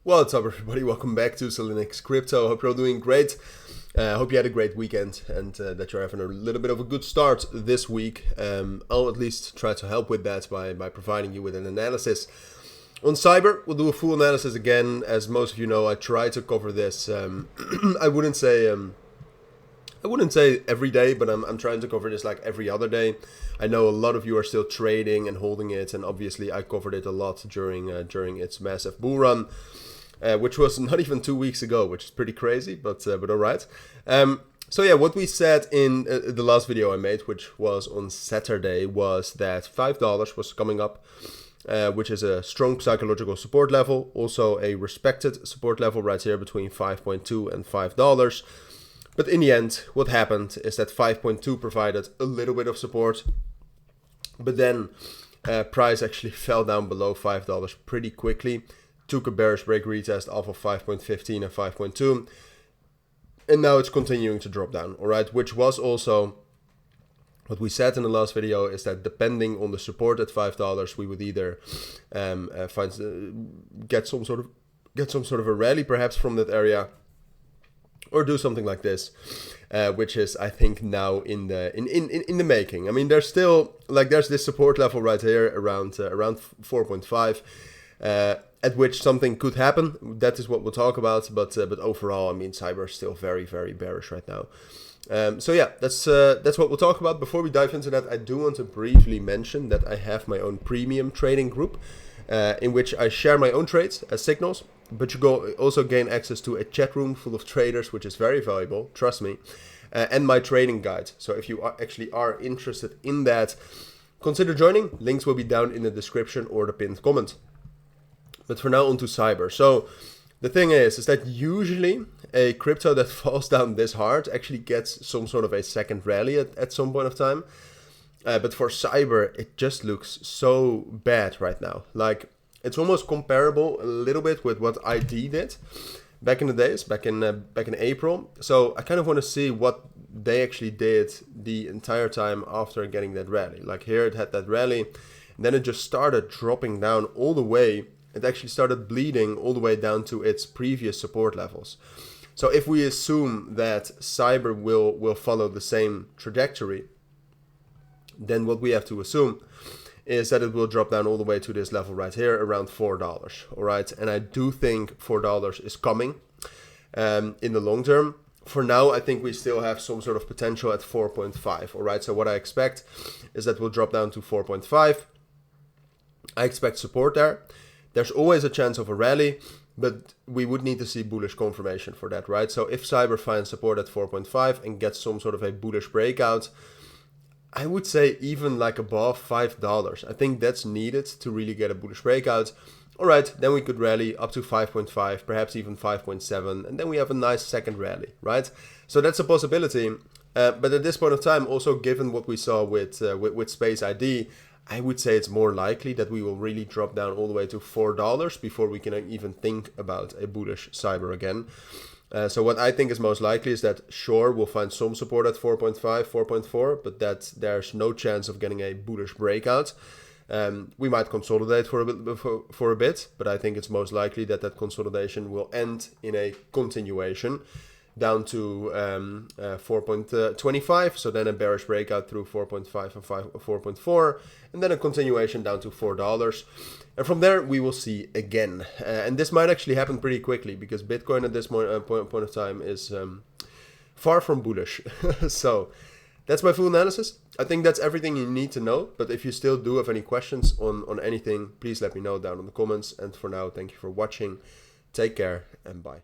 What's up, everybody? Welcome back to Cilinix Crypto. Hope you're all doing great. Hope you had a great weekend and that you're having a little bit of a good start this week. I'll at least try to help with that by providing you with an analysis. On Cyber, we'll do a full analysis again. As most of you know, I try to cover this. I wouldn't say every day, but I'm trying to cover this like every other day. I know a lot of you are still trading and holding it, and obviously I covered it a lot during its massive bull run. Which was not even 2 weeks ago, which is pretty crazy, but all right. So yeah, what we said in the last video I made, which was on Saturday, was that $5 was coming up, which is a strong psychological support level, also a respected support level right here between 5.2 and $5. But in the end, what happened is that 5.2 provided a little bit of support, but then price actually fell down below $5 pretty quickly. Took a bearish break retest off of 5.15 and 5.2, and now it's continuing to drop down, all right, which was also what we said in the last video, is that depending on the support at $5, we would either get some sort of a rally perhaps from that area, or do something like this, which is, I think, now in the making. I mean, there's this support level right here around 4.5. At which something could happen. That is what we'll talk about. But overall, I mean, Cyber is still very, very bearish right now. So yeah, that's what we'll talk about. Before we dive into that, I do want to briefly mention that I have my own premium trading group, in which I share my own trades as signals. But you also gain access to a chat room full of traders, which is very valuable. Trust me, and my trading guide. So if you actually are interested in that, consider joining. Links will be down in the description or the pinned comment. But for now, on to Cyber. So the thing is that usually a crypto that falls down this hard actually gets some sort of a second rally at some point of time. But for Cyber, it just looks so bad right now. Like, it's almost comparable a little bit with what ID did back in the days, back in April. So I kind of want to see what they actually did the entire time after getting that rally. Like here, it had that rally, and then it just started dropping down all the way. It actually started bleeding all the way down to its previous support levels. So if we assume that Cyber will follow the same trajectory, then what we have to assume is that it will drop down all the way to this level right here, around $4. All right, and I do think $4 is coming in the long term. For now, I think we still have some sort of potential at 4.5. All right, so what I expect is that we'll drop down to 4.5. I expect support there. There's always a chance of a rally, but we would need to see bullish confirmation for that, right? So if Cyber finds support at 4.5 and gets some sort of a bullish breakout, I would say even like above $5. I think that's needed to really get a bullish breakout. All right, then we could rally up to 5.5, perhaps even 5.7, and then we have a nice second rally, right? So that's a possibility. But at this point of time, also given what we saw with Space ID, I would say it's more likely that we will really drop down all the way to $4 before we can even think about a bullish Cyber again. So what I think is most likely is that sure, we'll find some support at 4.5, 4.4, but that there's no chance of getting a bullish breakout. We might consolidate for a bit, but I think it's most likely that consolidation will end in a continuation down to 4.25, so then a bearish breakout through 4.5 and 4.4, and then a continuation down to $4. And from there, we will see again. And this might actually happen pretty quickly, because Bitcoin at this point of time is far from bullish. So that's my full analysis. I think that's everything you need to know. But if you still do have any questions on anything, please let me know down in the comments. And for now, thank you for watching. Take care and bye.